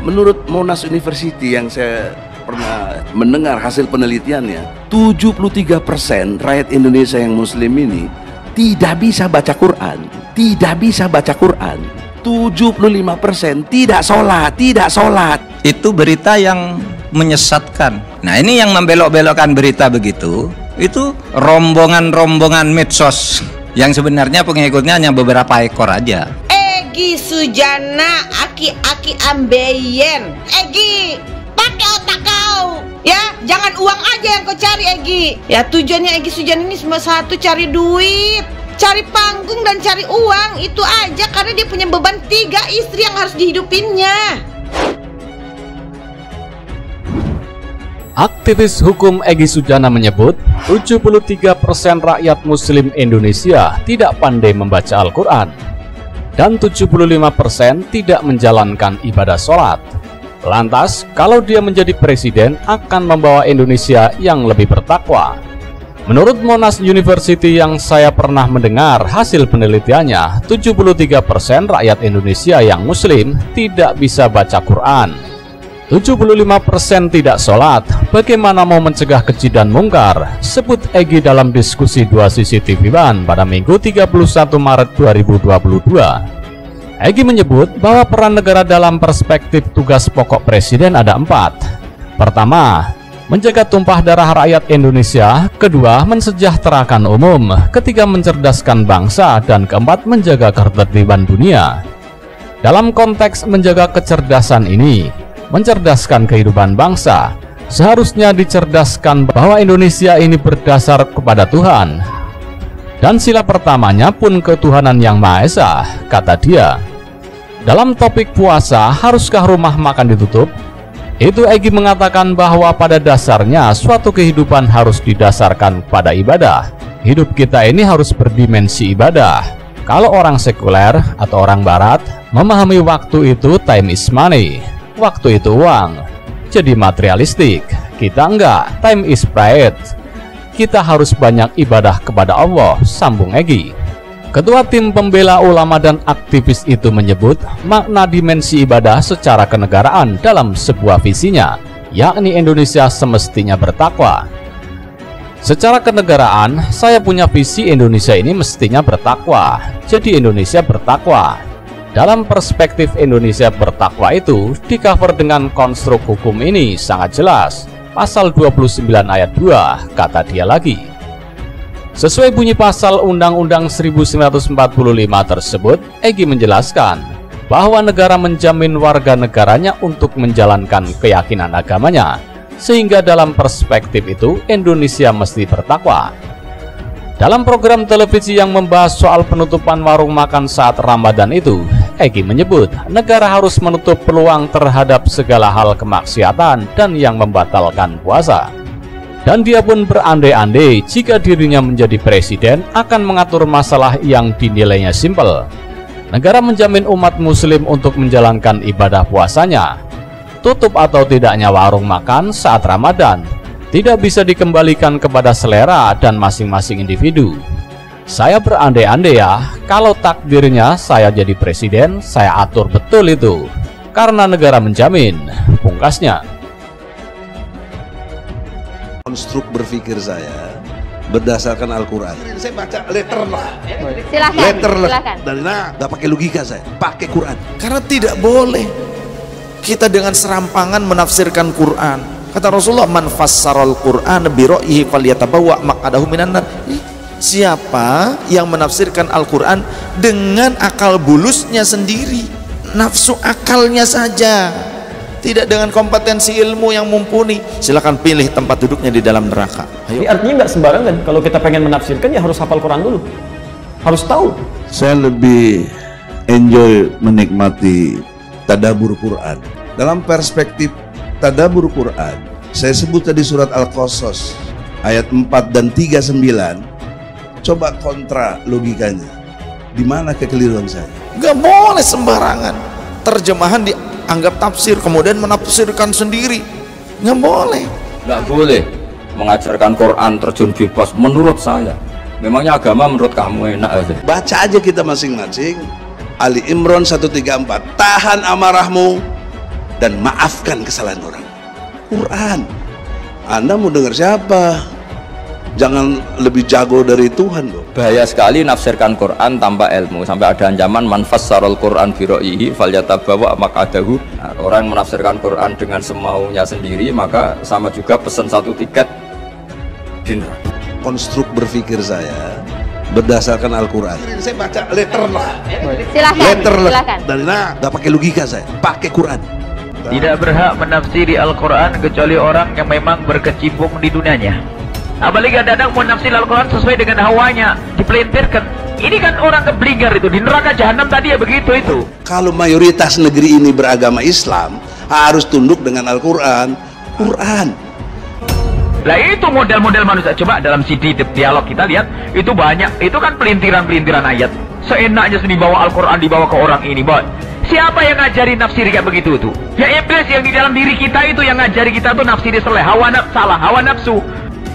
Menurut Monash University yang saya pernah mendengar hasil penelitiannya, 73% rakyat Indonesia yang muslim ini tidak bisa baca Quran. Tidak bisa baca Quran. 75% tidak sholat. Itu berita yang menyesatkan. Nah, ini yang membelok-belokkan berita begitu. Itu rombongan-rombongan medsos yang sebenarnya pengikutnya hanya beberapa ekor aja. Egi Sujana, aki-aki ambeien. Egi, pakai otak kau. Ya, jangan uang aja yang kau cari, Egi. Ya, tujuannya Egi Sujana ini cuma satu, cari duit, cari panggung dan cari uang. Itu aja, karena dia punya beban 3 istri yang harus dihidupinnya. Aktivis hukum Egi Sujana menyebut 73% rakyat muslim Indonesia tidak pandai membaca Al-Quran dan 75% tidak menjalankan ibadah sholat. Lantas, kalau dia menjadi presiden akan membawa Indonesia yang lebih bertakwa. Menurut Monash University yang saya pernah mendengar hasil penelitiannya, 73% rakyat Indonesia yang muslim tidak bisa baca Quran. 75% tidak sholat. Bagaimana mau mencegah keji dan mungkar? Sebut Egi dalam diskusi 2 CCTV One pada Minggu 31 Maret 2022. Egi menyebut bahwa peran negara dalam perspektif tugas pokok presiden ada 4. Pertama, menjaga tumpah darah rakyat Indonesia. Kedua, mensejahterakan umum. Ketiga, mencerdaskan bangsa. Dan keempat, menjaga ketertiban dunia. Dalam konteks menjaga kecerdasan ini, mencerdaskan kehidupan bangsa, seharusnya dicerdaskan bahwa Indonesia ini berdasar kepada Tuhan. Dan sila pertamanya pun ketuhanan yang Maha Esa, kata dia. Dalam topik puasa, haruskah rumah makan ditutup? Itu Egi mengatakan bahwa pada dasarnya suatu kehidupan harus didasarkan pada ibadah. Hidup kita ini harus berdimensi ibadah. Kalau orang sekuler atau orang barat memahami waktu itu time is money, waktu itu uang, jadi materialistik. Kita enggak, time is pride. Kita harus banyak ibadah kepada Allah, sambung Egi. Ketua tim pembela ulama dan aktivis itu menyebut makna dimensi ibadah secara kenegaraan dalam sebuah visinya, yakni Indonesia semestinya bertakwa. Secara kenegaraan, saya punya visi Indonesia ini mestinya bertakwa, jadi Indonesia bertakwa. Dalam perspektif Indonesia bertakwa itu di-cover dengan konstruk hukum ini sangat jelas. Pasal 29 ayat 2, kata dia lagi. Sesuai bunyi pasal Undang-Undang 1945 tersebut, Egi menjelaskan bahwa negara menjamin warga negaranya untuk menjalankan keyakinan agamanya, sehingga dalam perspektif itu Indonesia mesti bertakwa. Dalam program televisi yang membahas soal penutupan warung makan saat Ramadan itu, Egi menyebut negara harus menutup peluang terhadap segala hal kemaksiatan dan yang membatalkan puasa. Dan dia pun berandai-andai jika dirinya menjadi presiden akan mengatur masalah yang dinilainya simpel. Negara menjamin umat muslim untuk menjalankan ibadah puasanya. Tutup atau tidaknya warung makan saat Ramadan tidak bisa dikembalikan kepada selera dan masing-masing individu. Saya berandai-andai ya, kalau takdirnya saya jadi presiden, saya atur betul itu. Karena negara menjamin, pungkasnya. Konstruk berpikir saya berdasarkan Al-Quran. Saya baca letter lah. Silakan. Letter lah. Silakan. Dari nggak pakai logika saya, pakai Quran. Karena tidak boleh kita dengan serampangan menafsirkan Quran. Kata Rasulullah, man fassaral Quran bi ra'yihi falyatabawwa maq'adahu minan nar. Siapa yang menafsirkan Al-Quran dengan akal bulusnya sendiri, nafsu akalnya saja, tidak dengan kompetensi ilmu yang mumpuni, silakan pilih tempat duduknya di dalam neraka. Ini artinya nggak sembarangan. Kalau kita pengen menafsirkan ya harus hafal Quran dulu, harus tahu. Saya lebih enjoy menikmati tadabbur Quran. Dalam perspektif tadabbur Quran, saya sebut tadi surat Al-Qasas ayat 4 dan 39. Coba kontra logikanya. Di mana kekeliruan saya? Nggak boleh sembarangan. Terjemahan dianggap tafsir, kemudian menafsirkan sendiri. Nggak boleh. Nggak boleh mengajarkan Quran terjun bebas menurut saya. Memangnya agama menurut kamu enak aja? Baca aja kita masing-masing. Ali Imran 134. Tahan amarahmu, dan maafkan kesalahan orang. Quran. Anda mau dengar siapa? Jangan lebih jago dari Tuhan loh. Bahaya sekali nafsirkan Quran tanpa ilmu, sampai ada ancaman man fassarul Quran bi ra'yihi falyatabawa maq'adahu. Nah, orang menafsirkan Quran dengan semaunya sendiri maka sama juga pesan satu tiket di neraka. Konstruk berpikir saya berdasarkan Al-Quran. Saya baca letter lah. Silakan. Letter lah. Silakan. Dan nggak pakai logika saya, pakai Quran. Tidak berhak menafsiri Al-Quran kecuali orang yang memang berkecimpung di dunianya. Apalagi kadang-kadang mau nafsir Al-Quran sesuai dengan hawanya, dipelintirkan. Ini kan orang keblinger itu, di neraka jahanam tadi ya begitu itu. Kalau mayoritas negeri ini beragama Islam, harus tunduk dengan Al-Quran. Quran. Lah itu model-model manusia. Coba dalam CD dialog kita lihat, itu banyak, itu kan pelintiran-pelintiran ayat. Seenaknya dibawa Al-Quran, dibawa ke orang ini, boy. Siapa yang ngajari nafsiri kayak begitu tuh? Ya iblis yang di dalam diri kita itu yang ngajari kita tuh nafsiri seleh, hawa nafsu.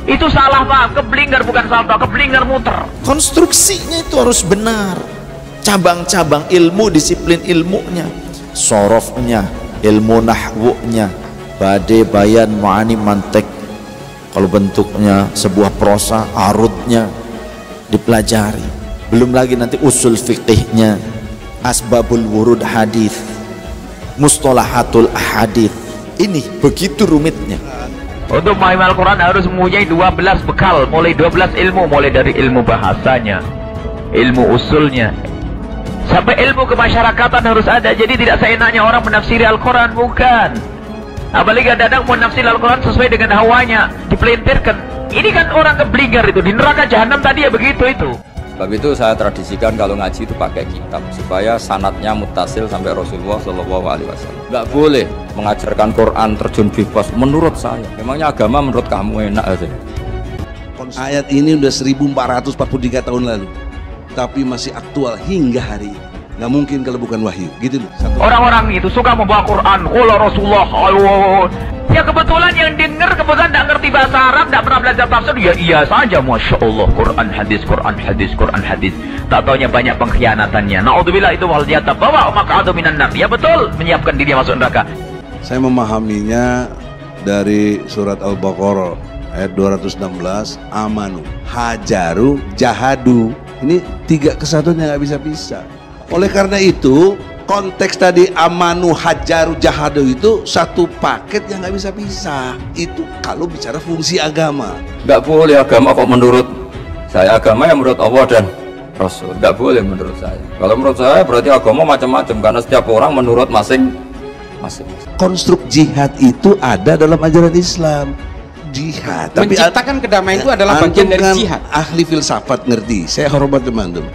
Itu salah Pak, keblinger bukan salto, keblinger muter. Konstruksinya itu harus benar. Cabang-cabang ilmu, disiplin ilmunya, sorofnya, ilmu nahwunya, bade, bayan, ma'ani, mantek. Kalau bentuknya sebuah prosa, arutnya dipelajari. Belum lagi nanti usul fikihnya, asbabul wurud hadis, mustalahatul hadis. Ini begitu rumitnya. Untuk memahami Al-Quran harus mempunyai 12 bekal, mulai 12 ilmu, mulai dari ilmu bahasanya, ilmu usulnya, sampai ilmu kemasyarakatan harus ada. Jadi tidak seenaknya orang menafsiri Al-Quran, bukan. Apalagi kadang-kadang mau nafsir Al-Quran sesuai dengan hawanya, dipelintirkan. Ini kan orang keblinger itu, di neraka jahanam tadi ya begitu itu. Sebab itu saya tradisikan kalau ngaji itu pakai kitab supaya sanadnya muttasil sampai Rasulullah SAW. Nggak boleh mengajarkan Quran terjun bebas menurut saya. Memangnya agama menurut kamu enak aja. Ayat ini udah 1443 tahun lalu, tapi masih aktual hingga hari ini. Nggak mungkin kalau bukan wahyu, gitu loh. Orang-orang itu suka membawa Quran, qala Rasulullah. Ya kebetulan yang denger kebetulan tidak ngerti bahasa Arab, tidak pernah belajar tafsir, ya iya saja, masya Allah, Quran hadis, Quran hadis, Quran hadis. Tak taunya banyak pengkhianatannya. Naudzubillah, itu wal yatabawa maq'adahu minan nar. Ya betul, menyiapkan diri masuk neraka. Saya memahaminya dari surat Al-Baqarah ayat 216, amanu, hajaru, jahadu. Ini tiga kesatuan yang nggak bisa pisah. Oleh karena itu, konteks tadi amanu, hajaru, jahadu itu satu paket yang nggak bisa pisah. Itu kalau bicara fungsi agama. Nggak boleh agama kok menurut saya, agama yang menurut Allah dan Rasul. Nggak boleh menurut saya. Kalau menurut saya berarti agama macam-macam, karena setiap orang menurut masing-masing. Konstruk jihad itu ada dalam ajaran Islam. Jihad. Menciptakan kedamaian itu adalah bagian dari jihad. Ahli filsafat ngerti. Saya hormat teman-teman.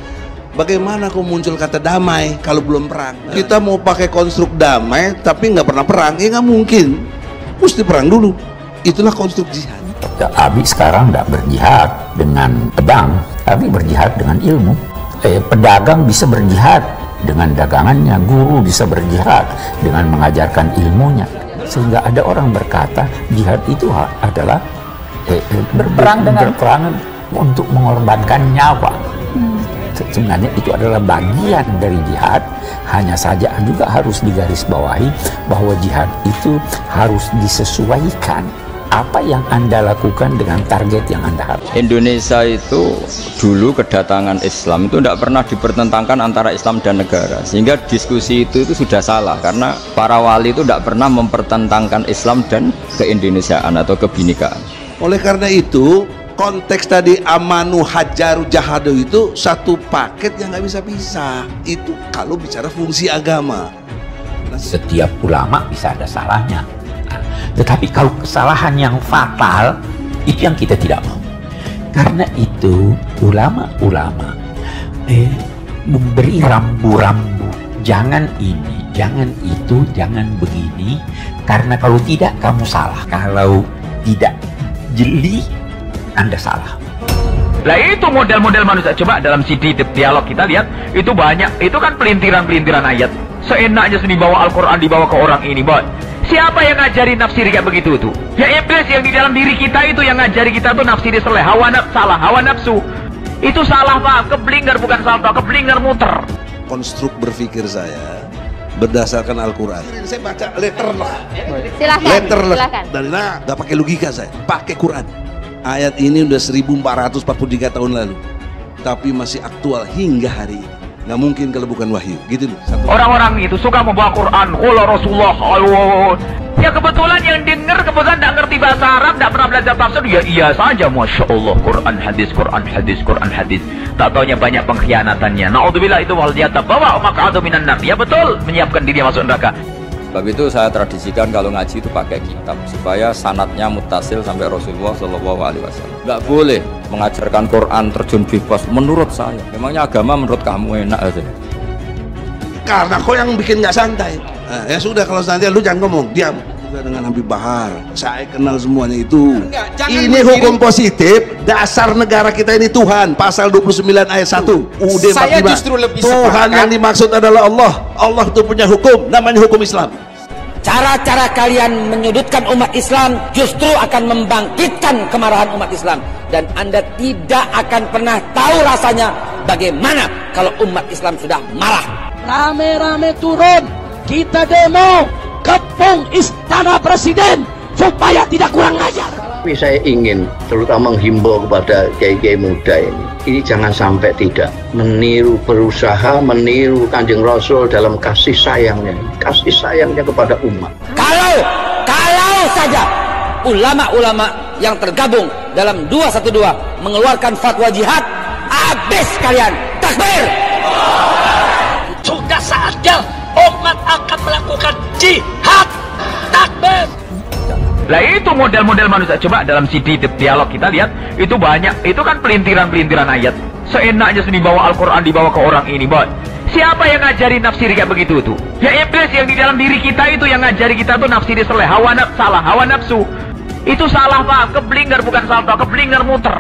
Bagaimana kok muncul kata damai kalau belum perang? Kita mau pakai konstruk damai tapi nggak pernah perang, ya nggak mungkin. Mesti perang dulu. Itulah konstruk jihad. Abi sekarang tidak berjihad dengan pedang, tapi berjihad dengan ilmu. Pedagang bisa berjihad dengan dagangannya, guru bisa berjihad dengan mengajarkan ilmunya. Sehingga ada orang berkata jihad itu adalah berperang untuk mengorbankan nyawa. Sebenarnya itu adalah bagian dari jihad, hanya saja juga harus digarisbawahi bahwa jihad itu harus disesuaikan apa yang Anda lakukan dengan target yang Anda harus. Indonesia itu dulu kedatangan Islam itu tidak pernah dipertentangkan antara Islam dan negara, sehingga diskusi itu sudah salah karena para wali itu tidak pernah mempertentangkan Islam dan keindonesiaan atau kebinekaan. Oleh karena itu, konteks tadi amanu, hajaru, jahadu itu satu paket yang nggak bisa pisah. Itu kalau bicara fungsi agama. Setiap ulama bisa ada salahnya. Tetapi kalau kesalahan yang fatal, itu yang kita tidak mau. Karena itu ulama-ulama memberi rambu-rambu. Jangan ini, jangan itu, jangan begini. Karena kalau tidak kamu salah. Kalau tidak jeli, Anda salah. Lah itu model-model manusia. Coba dalam CD dialog kita lihat, itu banyak, itu kan pelintiran-pelintiran ayat. Seenaknya dibawa Al-Quran, dibawa ke orang ini, boy. Siapa yang ngajari nafsiri kayak begitu tuh? Ya iblis yang di dalam diri kita itu yang ngajari kita tuh nafsiri seleh, hawa nafsu. Itu salah Pak, keblinger bukan salto, keblinger muter. Konstruk berpikir saya berdasarkan Al-Quran. Saya baca letter lah. Silahkan. Letter lah. Silahkan. Dari nggak pakai logika saya, pakai Quran. Ayat ini udah 1443 tahun lalu, tapi masih aktual hingga hari ini. Nggak mungkin kalau bukan wahyu, gitu loh. Orang-orang itu suka membawa Quran, qala Rasulullah, ya kebetulan yang dengar kebetulan nggak ngerti bahasa Arab, nggak pernah belajar tafsir, ya iya saja, masya Allah, Quran hadis, Quran hadis, Quran hadis. Tak taunya banyak pengkhianatannya. Naudzubillah, itu wal yatabawa maq'adahu minan nar. Ya betul, menyiapkan diri masuk neraka. Sebab itu saya tradisikan kalau ngaji itu pakai kitab supaya sanadnya muttasil sampai Rasulullah SAW. Nggak boleh mengajarkan Quran terjun bebas menurut saya. Memangnya agama menurut kamu enak aja? Karena kau yang bikin nggak santai. Nah, ya sudah, kalau santai lu jangan ngomong, diam. Juga dengan Habib Bahar, saya kenal semuanya itu. Ini hukum positif. Dasar negara kita ini Tuhan, pasal 29 ayat 1 UUD 45. Saya justru lebih Tuhan yang dimaksud adalah Allah. Allah itu punya hukum, namanya hukum Islam. Cara-cara kalian menyudutkan umat Islam justru akan membangkitkan kemarahan umat Islam, dan Anda tidak akan pernah tahu rasanya bagaimana kalau umat Islam sudah marah. Rame-rame turun, kita demo, kepung istana presiden supaya tidak kurang ajar. Tapi saya ingin terutama menghimbau kepada kiai-kiai muda ini jangan sampai tidak berusaha meniru Kanjeng Rasul dalam kasih sayangnya kepada umat. Kalau saja ulama-ulama yang tergabung dalam 212 mengeluarkan fatwa jihad, habis kalian. Takbir! Sudah saatnya umat akan melakukan jihad. Takbir! Lah itu model-model manusia. Coba dalam CD dialog kita lihat, itu banyak, itu kan pelintiran-pelintiran ayat. Seenaknya sendiri bawa Al-Quran dibawa ke orang ini, boy. Siapa yang ngajari nafsiri kayak begitu tuh? Ya iblis yang di dalam diri kita itu yang ngajari kita tuh nafsiri seleh, hawa nafsu. Itu salah, Pak. Keblinger bukan salto, keblinger muter.